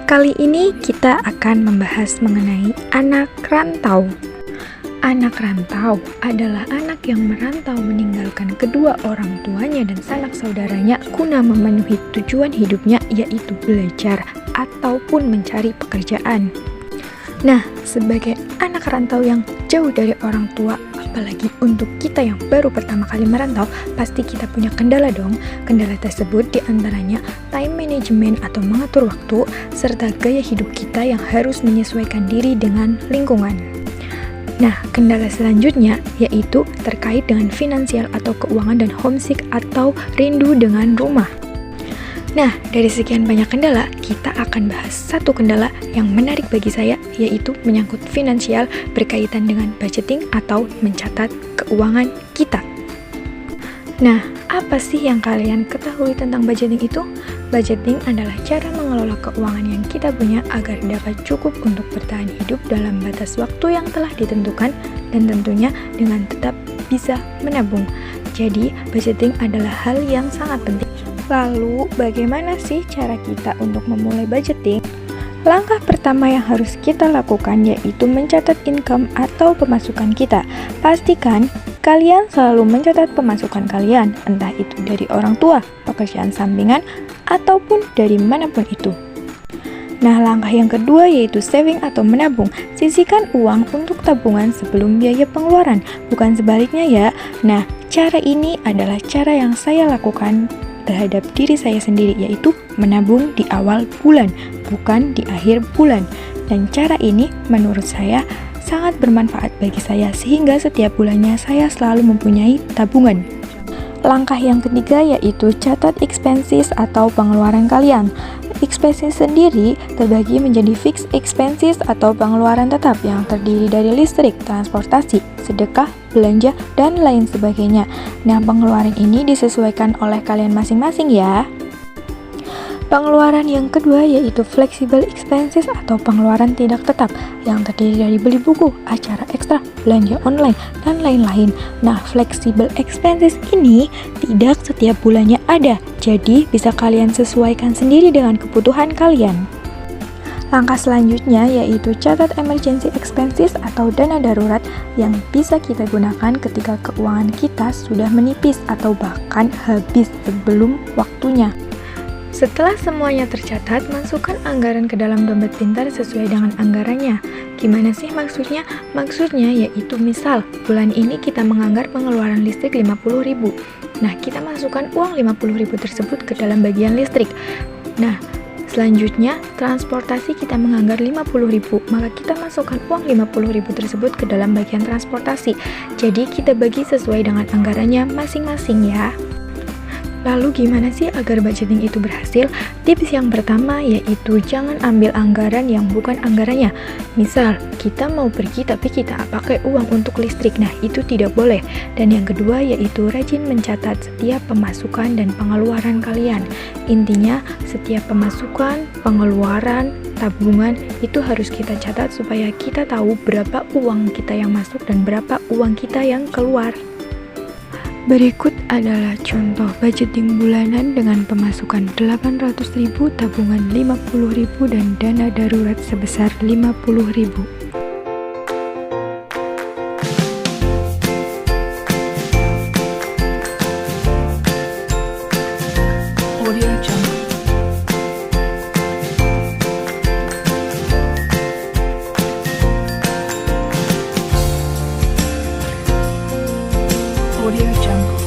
Kali ini kita akan membahas mengenai anak rantau. Anak rantau adalah anak yang merantau meninggalkan kedua orang tuanya dan sanak saudaranya guna memenuhi tujuan hidupnya, yaitu belajar ataupun mencari pekerjaan. Nah, sebagai anak rantau yang jauh dari orang tua, apalagi untuk kita yang baru pertama kali merantau, pasti kita punya kendala dong. Kendala tersebut diantaranya time management atau mengatur waktu, serta gaya hidup kita yang harus menyesuaikan diri dengan lingkungan. Nah, kendala selanjutnya yaitu terkait dengan finansial atau keuangan dan homesick atau rindu dengan rumah. Nah, dari sekian banyak kendala, kita akan bahas satu kendala yang menarik bagi saya, yaitu menyangkut finansial berkaitan dengan budgeting atau mencatat keuangan kita. Nah, apa sih yang kalian ketahui tentang budgeting itu? Budgeting adalah cara mengelola keuangan yang kita punya agar dapat cukup untuk bertahan hidup dalam batas waktu yang telah ditentukan dan tentunya dengan tetap bisa menabung. Jadi, budgeting adalah hal yang sangat penting. Lalu, bagaimana sih cara kita untuk memulai budgeting? Langkah pertama yang harus kita lakukan yaitu mencatat income atau pemasukan kita. Pastikan kalian selalu mencatat pemasukan kalian, entah itu dari orang tua, pekerjaan sampingan, ataupun dari manapun itu. Nah, langkah yang kedua yaitu saving atau menabung. Sisihkan uang untuk tabungan sebelum biaya pengeluaran, bukan sebaliknya ya. Nah, cara ini adalah cara yang saya lakukan terhadap diri saya sendiri, yaitu menabung di awal bulan, bukan di akhir bulan. Dan cara ini menurut saya sangat bermanfaat bagi saya, sehingga setiap bulannya saya selalu mempunyai tabungan. Langkah yang ketiga yaitu catat expenses atau pengeluaran kalian. Expenses sendiri terbagi menjadi fixed expenses atau pengeluaran tetap yang terdiri dari listrik, transportasi, sedekah, belanja, dan lain sebagainya. Nah, pengeluaran ini disesuaikan oleh kalian masing-masing ya. Pengeluaran yang kedua yaitu flexible expenses atau pengeluaran tidak tetap yang terdiri dari beli buku, acara ekstra, belanja online, dan lain-lain. Nah, flexible expenses ini tidak setiap bulannya ada, jadi bisa kalian sesuaikan sendiri dengan kebutuhan kalian. Langkah selanjutnya yaitu catat emergency expenses atau dana darurat yang bisa kita gunakan ketika keuangan kita sudah menipis atau bahkan habis sebelum waktunya. Setelah semuanya tercatat, masukkan anggaran ke dalam dompet pintar sesuai dengan anggarannya. Gimana sih maksudnya? Maksudnya yaitu misal, bulan ini kita menganggar pengeluaran listrik 50.000. Nah, kita masukkan uang 50.000 tersebut ke dalam bagian listrik. Nah, selanjutnya, transportasi kita menganggar 50.000, maka kita masukkan uang 50.000 tersebut ke dalam bagian transportasi. Jadi, kita bagi sesuai dengan anggarannya masing-masing ya. Lalu gimana sih agar budgeting itu berhasil? Tips yang pertama yaitu jangan ambil anggaran yang bukan anggarannya. Misal, kita mau pergi tapi kita pakai uang untuk listrik. Nah, itu tidak boleh. Dan yang kedua yaitu rajin mencatat setiap pemasukan dan pengeluaran kalian. Intinya, setiap pemasukan, pengeluaran, tabungan itu harus kita catat supaya kita tahu berapa uang kita yang masuk dan berapa uang kita yang keluar. Berikut adalah contoh budgeting bulanan dengan pemasukan 800.000, tabungan 50.000, dan dana darurat sebesar 50.000. Audio Jungle. Audio Jungle.